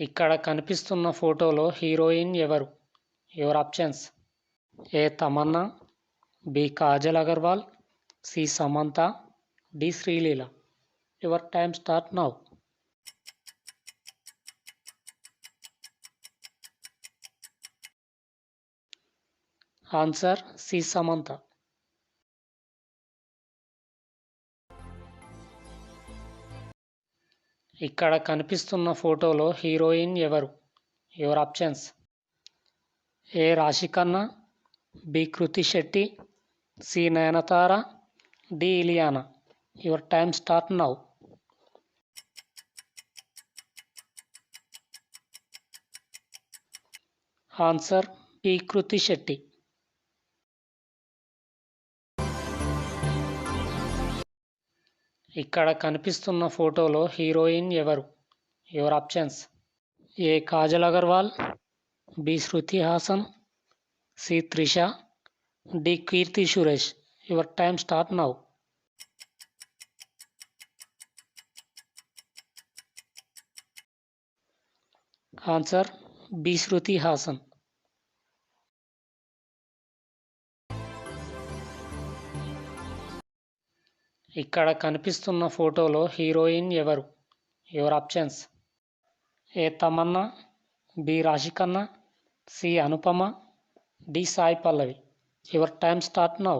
ఇక్కడ కనిపిస్తున్న ఫోటోలో హీరోయిన్ ఎవరు? Your options: A Tamannaah, B Kajal Agarwal, C Samantha, D Sreeleela. Your time start now. Answer: C Samantha. ఇక్కడ కనిపిస్తున్న ఫోటోలో హీరోయిన్ ఎవరు? Your options: A Rashi Khanna, B Kriti Shetty, C Nayanthara, D Ileana. Your time start now. Answer: B కృతి శెట్టి. ఇక్కడ కనిపిస్తున్న ఫోటోలో హీరోయిన్ ఎవరు? Your options: A Kajal Agarwal, B Shruti Haasan, C Trisha, D Keerthy Suresh. Your time start now. Answer: B Shruti Haasan. ఇక్కడ కనిపిస్తున్న ఫోటోలో హీరోయిన్ ఎవరు? Your options: A Tamannaah, B Rashi Khanna, C Anupama, D Sai Pallavi. Your time start now.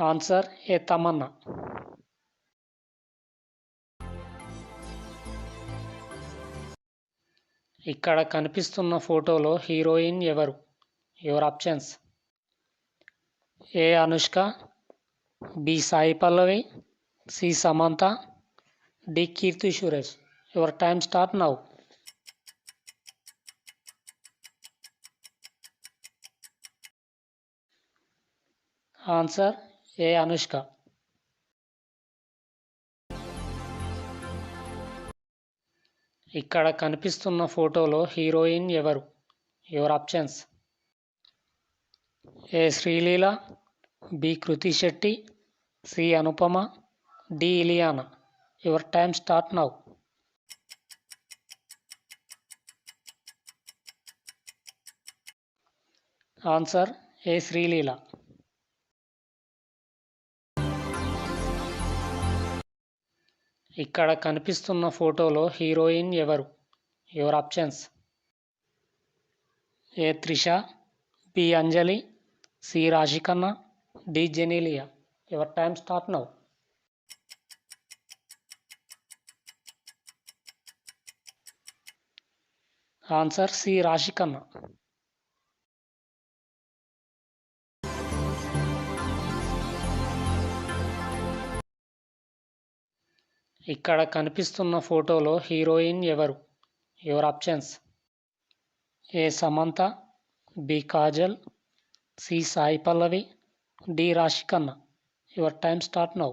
Answer: ఏ తమన్నా. ఇక్కడ కనిపిస్తున్న ఫోటోలో హీరోయిన్ ఎవరు? Your options: A Anushka, B Sai Pallavi, C Samantha, D Keerthy Suresh. Your time start now. Answer: ఏ అనుష్క. ఇక్కడ కనిపిస్తున్న ఫోటోలో హీరోయిన్ ఎవరు? Your options: A Sreeleela, B Kriti Shetty, C Anupama, D Ileana. Your time start now. Answer: ఏ శ్రీలీల. ఇక్కడ కనిపిస్తున్న ఫోటోలో హీరోయిన్ ఎవరు? Your options: A Trisha, B Anjali, C Raashi Khanna, D Genelia. Your time start now. Answer: C Raashi Khanna. ఇక్కడ కనిపిస్తున్న ఫోటోలో హీరోయిన్ ఎవరు? Your options: A Samantha, B Kajal, C Sai Pallavi, D Raashi Khanna. Your time start now.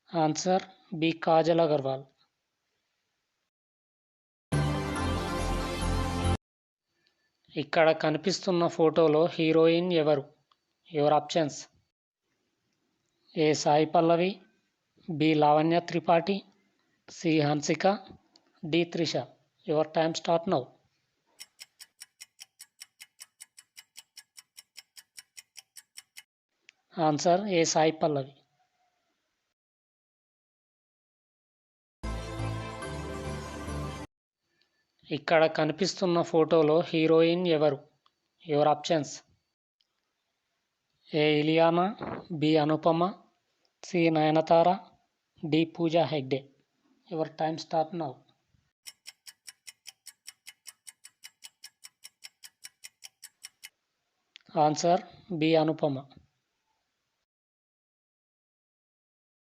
Answer: B Kajal Aggarwal. ఇక్కడ కనిపిస్తున్న ఫోటోలో హీరోయిన్ ఎవరు? Your options: A Sai Pallavi, B Lavanya Tripathi, C Hansika, D Trisha. Your time start now. Answer: ఏ సాయి పల్లవి. ఇక్కడ కనిపిస్తున్న ఫోటోలో హీరోయిన్ ఎవరు? Your options: A Ileana, B Anupama, C Nayanthara, D Pooja Hegde. Your time start now. Answer: B Anupama.